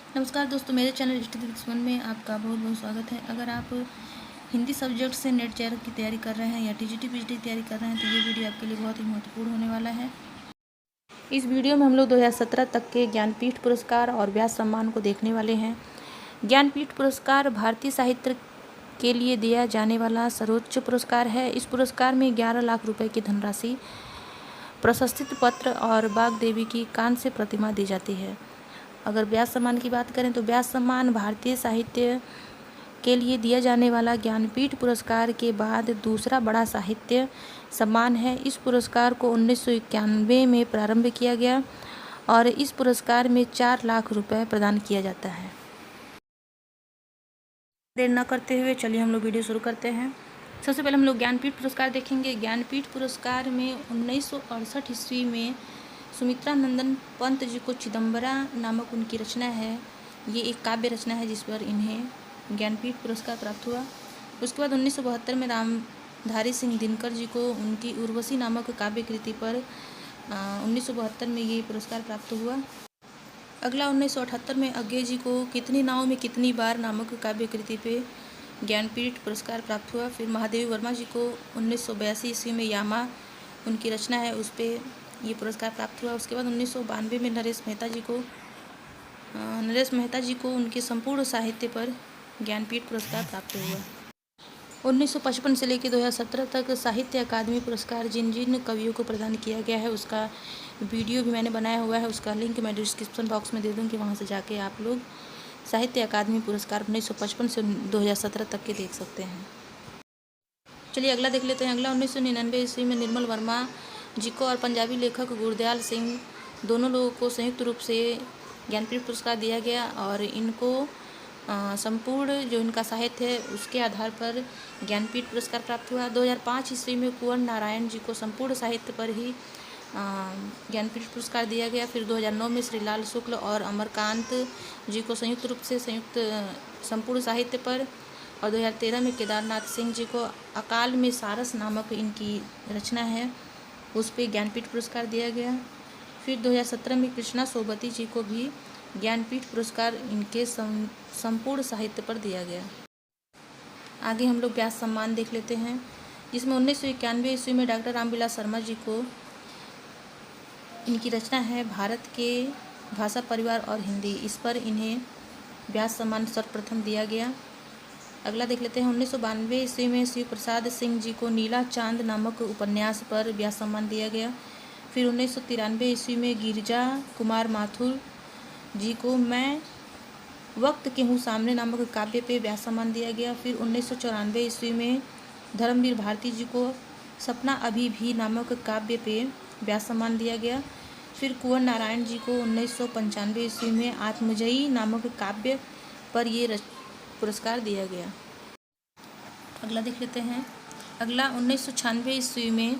नमस्कार दोस्तों, मेरे चैनल दुश्मन में आपका बहुत बहुत स्वागत है। अगर आप हिंदी सब्जेक्ट से नेट जेआर की तैयारी कर रहे हैं या टीजीटी पीजीटी की तैयारी कर रहे हैं तो ये वीडियो आपके लिए बहुत ही महत्वपूर्ण होने वाला है। इस वीडियो में हम लोग 2017 तक के ज्ञानपीठ पुरस्कार और व्यास सम्मान को देखने वाले हैं। ज्ञानपीठ पुरस्कार भारतीय साहित्य के लिए दिया जाने वाला सर्वोच्च पुरस्कार है। इस पुरस्कार में 11 लाख रुपए की धनराशि, प्रशस्ति पत्र और बाग देवी की कांस्य प्रतिमा दी जाती है। अगर व्यास सम्मान की बात करें तो व्यास सम्मान भारतीय साहित्य के लिए दिया जाने वाला ज्ञानपीठ पुरस्कार के बाद दूसरा बड़ा साहित्य सम्मान है। इस पुरस्कार को 1991 में प्रारंभ किया गया और इस पुरस्कार में 4 लाख रुपए प्रदान किया जाता है। देर न करते हुए चलिए हम लोग वीडियो शुरू करते हैं। सबसे पहले हम लोग ज्ञानपीठ पुरस्कार देखेंगे। ज्ञानपीठ पुरस्कार में 1968 ईस्वी में सुमित्रा नंदन पंत जी को चिदम्बरा नामक उनकी रचना है। ये एक काव्य रचना है जिस पर इन्हें ज्ञानपीठ पुरस्कार प्राप्त हुआ। उसके बाद 1972 में रामधारी सिंह दिनकर जी को उनकी उर्वशी नामक काव्य कृति पर 1972 में ये पुरस्कार प्राप्त हुआ। अगला 1978 में अज्ञे जी को कितनी नाव में कितनी बार नामक काव्य कृति पे ज्ञानपीठ पुरस्कार प्राप्त हुआ। फिर महादेवी वर्मा जी को 1982 ईस्वी में यामा उनकी रचना है उस पर ये पुरस्कार प्राप्त हुआ। उसके बाद 1992 में नरेश मेहता जी को उनके संपूर्ण साहित्य पर ज्ञानपीठ पुरस्कार प्राप्त हुआ। 1955 से लेकर 2017 तक साहित्य अकादमी पुरस्कार जिन जिन कवियों को प्रदान किया गया है उसका वीडियो भी मैंने बनाया हुआ है। उसका लिंक मैं डिस्क्रिप्शन बॉक्स में दे दूँगी, वहाँ से जाके आप लोग साहित्य अकादमी पुरस्कार 1955 से 2017 तक के देख सकते हैं। चलिए अगला देख लेते हैं। अगला 1999 ईस्वी में निर्मल वर्मा जी को और पंजाबी लेखक गुरदयाल सिंह दोनों लोगों को संयुक्त रूप से ज्ञानपीठ पुरस्कार दिया गया और इनको संपूर्ण जो इनका साहित्य है उसके आधार पर ज्ञानपीठ पुरस्कार प्राप्त हुआ। 2005 ईस्वी में कुंवर नारायण जी को संपूर्ण साहित्य पर ही ज्ञानपीठ पुरस्कार दिया गया। फिर 2009 में श्रीलाल शुक्ल और अमरकांत जी को संयुक्त रूप से संपूर्ण साहित्य पर, और 2013 में केदारनाथ सिंह जी को अकाल में सारस नामक इनकी रचना है उस पर ज्ञानपीठ पुरस्कार दिया गया। फिर 2017 में कृष्णा सोबती जी को भी ज्ञानपीठ पुरस्कार इनके संपूर्ण साहित्य पर दिया गया। आगे हम लोग व्यास सम्मान देख लेते हैं, जिसमें 1991 ईस्वी में डॉक्टर रामविलास शर्मा जी को इनकी रचना है भारत के भाषा परिवार और हिंदी, इस पर इन्हें व्यास सम्मान सर्वप्रथम दिया गया। अगला देख लेते हैं। 1992 ईस्वी में शिव प्रसाद सिंह जी को नीला चांद नामक उपन्यास पर व्यास सम्मान दिया गया। फिर 1993 ईस्वी में गिरिजा कुमार माथुर जी को मैं वक्त के हूँ सामने नामक काव्य पे व्यास सम्मान दिया गया। फिर 1994 ईस्वी में धर्मवीर भारती जी को सपना अभी भी नामक काव्य पे व्यास सम्मान दिया गया। फिर कुंवर नारायण जी को 1995 ईस्वी में आत्मजयी नामक काव्य पर ये पुरस्कार दिया गया। अगला देख लेते हैं। अगला 1996 ईस्वी में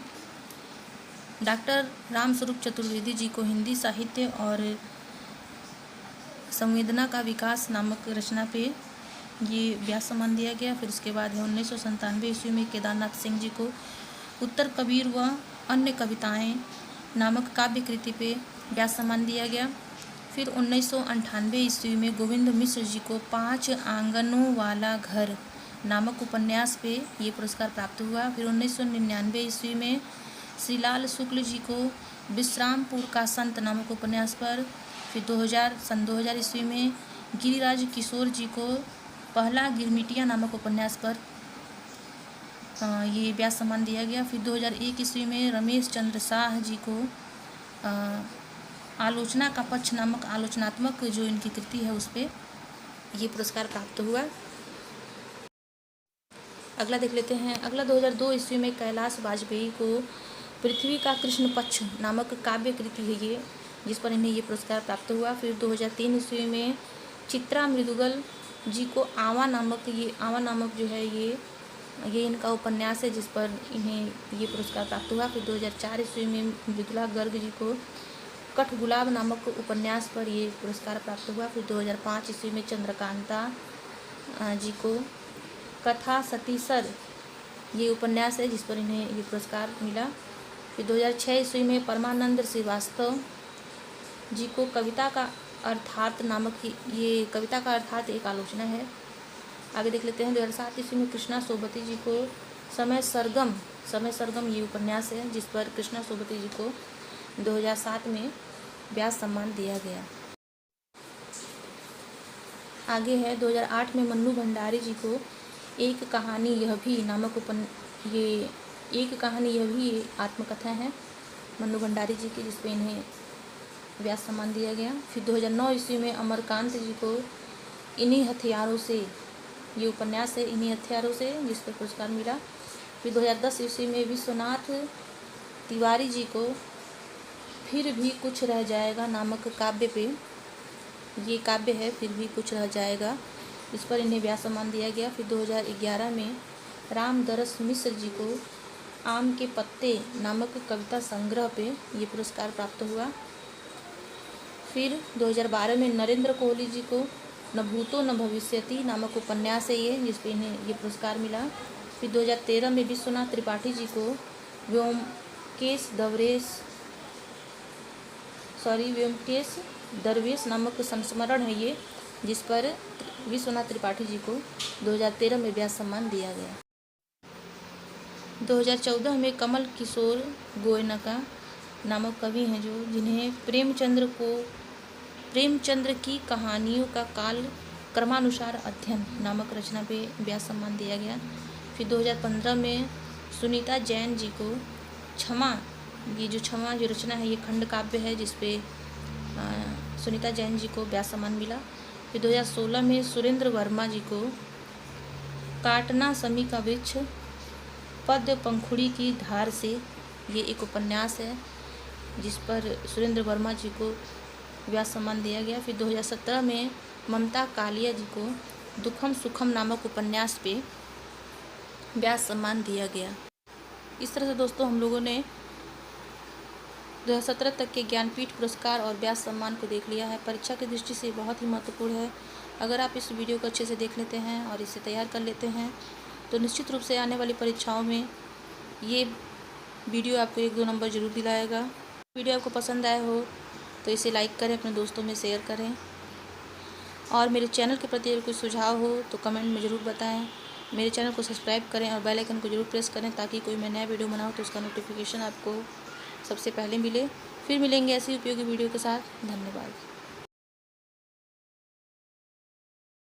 डॉक्टर रामस्वरूप चतुर्वेदी जी को हिंदी साहित्य और संवेदना का विकास नामक रचना पे ये व्यास सम्मान दिया गया। फिर उसके बाद है 1997 ईस्वी में केदारनाथ सिंह जी को उत्तर कबीर व अन्य कविताएं नामक काव्य कृति पे व्यास सम्मान दिया गया। फिर 1998 ईस्वी में गोविंद मिश्र जी को 5 आंगनों वाला घर नामक उपन्यास पे ये पुरस्कार प्राप्त हुआ। फिर 1999 ईस्वी में श्रीलाल शुक्ल जी को विश्रामपुर का संत नामक उपन्यास पर। फिर 2000 ईस्वी में गिरिराज किशोर जी को पहला गिरमिटिया नामक उपन्यास पर ये व्यास सम्मान दिया गया। फिर 2001 ईस्वी में रमेश चंद्र शाह जी को आलोचना का पक्ष नामक आलोचनात्मक जो इनकी कृति है उस पर ये पुरस्कार प्राप्त हुआ। अगला देख लेते हैं। अगला 2002 ईस्वी में कैलाश वाजपेयी को पृथ्वी का कृष्ण पक्ष नामक काव्य कृति है ये, जिस पर इन्हें ये पुरस्कार प्राप्त हुआ। फिर 2003 ईस्वी में चित्रा मृदुगल जी को आवा नामक जो है ये इनका उपन्यास है जिस पर इन्हें ये पुरस्कार प्राप्त हुआ। फिर 2004 ईस्वी में मृदुला गर्ग जी को कठगुलाब नामक उपन्यास पर ये पुरस्कार प्राप्त हुआ। फिर 2005 ईस्वी में चंद्रकांता जी को कथा सतीसर ये उपन्यास है जिस पर इन्हें ये पुरस्कार मिला। फिर 2006 ईस्वी में परमानंद श्रीवास्तव जी को कविता का अर्थात नामक ये कविता का अर्थात एक आलोचना है। आगे देख लेते हैं। 2007 ईस्वी में कृष्णा सोबती जी को समय सरगम ये उपन्यास है जिस पर कृष्णा सोबती जी को 2007 में व्यास सम्मान दिया गया। आगे है 2008 में मन्नू भंडारी जी को एक कहानी यह भी नामक ये आत्मकथा है मन्नू भंडारी जी की, जिस पर इन्हें व्यास सम्मान दिया गया। फिर 2009 ईस्वी में अमरकांत जी को इन्हीं हथियारों से ये उपन्यास है, इन्हीं हथियारों से, जिस पर पुरस्कार मिला। फिर 2010 ईस्वी में विश्वनाथ तिवारी जी को फिर भी कुछ रह जाएगा नामक काव्य पे, ये काव्य है फिर भी कुछ रह जाएगा, इस पर इन्हें व्यास सम्मान दिया गया। फिर 2011 में रामदरस मिश्र जी को आम के पत्ते नामक कविता संग्रह पे ये पुरस्कार प्राप्त हुआ। फिर 2012 में नरेंद्र कोहली जी को न भूतो न भविष्यति नामक उपन्यास है ये, जिस पे इन्हें ये पुरस्कार मिला। फिर 2013 में विश्वनाथ त्रिपाठी जी को व्योमकेश दरवेश नामक संस्मरण है ये, जिस पर विश्वनाथ त्रिपाठी जी को 2013 में व्यास सम्मान दिया गया। 2014 में कमल किशोर गोयनका नामक कवि हैं जो जिन्हें प्रेमचंद्र की कहानियों का काल क्रमानुसार अध्ययन नामक रचना पे व्यास सम्मान दिया गया। फिर 2015 में सुनीता जैन जी को क्षमा जो रचना है ये खंड काव्य है, जिस पे सुनीता जैन जी को व्यास सम्मान मिला। फिर 2016 में सुरेंद्र वर्मा जी को काटना समी का वृक्ष पद्य पंखुड़ी की धार से ये एक उपन्यास है, जिस पर सुरेंद्र वर्मा जी को व्यास सम्मान दिया गया। फिर 2017 में ममता कालिया जी को दुखम सुखम नामक उपन्यास पे व्यास सम्मान दिया गया। इस तरह से दोस्तों हम लोगों ने 2017 तक के ज्ञानपीठ पुरस्कार और व्यास सम्मान को देख लिया है। परीक्षा की दृष्टि से बहुत ही महत्वपूर्ण है। अगर आप इस वीडियो को अच्छे से देख लेते हैं और इसे तैयार कर लेते हैं तो निश्चित रूप से आने वाली परीक्षाओं में ये वीडियो आपको 1-2 नंबर ज़रूर दिलाएगा। वीडियो आपको पसंद आया हो तो इसे लाइक करें, अपने दोस्तों में शेयर करें, और मेरे चैनल के प्रति अगर कोई सुझाव हो तो कमेंट में ज़रूर बताएं। मेरे चैनल को सब्सक्राइब करें और बेल आइकन को ज़रूर प्रेस करें ताकि कोई मैं नया वीडियो बनाऊँ तो उसका नोटिफिकेशन आपको सबसे पहले मिले। फिर मिलेंगे ऐसी उपयोगी वीडियो के साथ। धन्यवाद।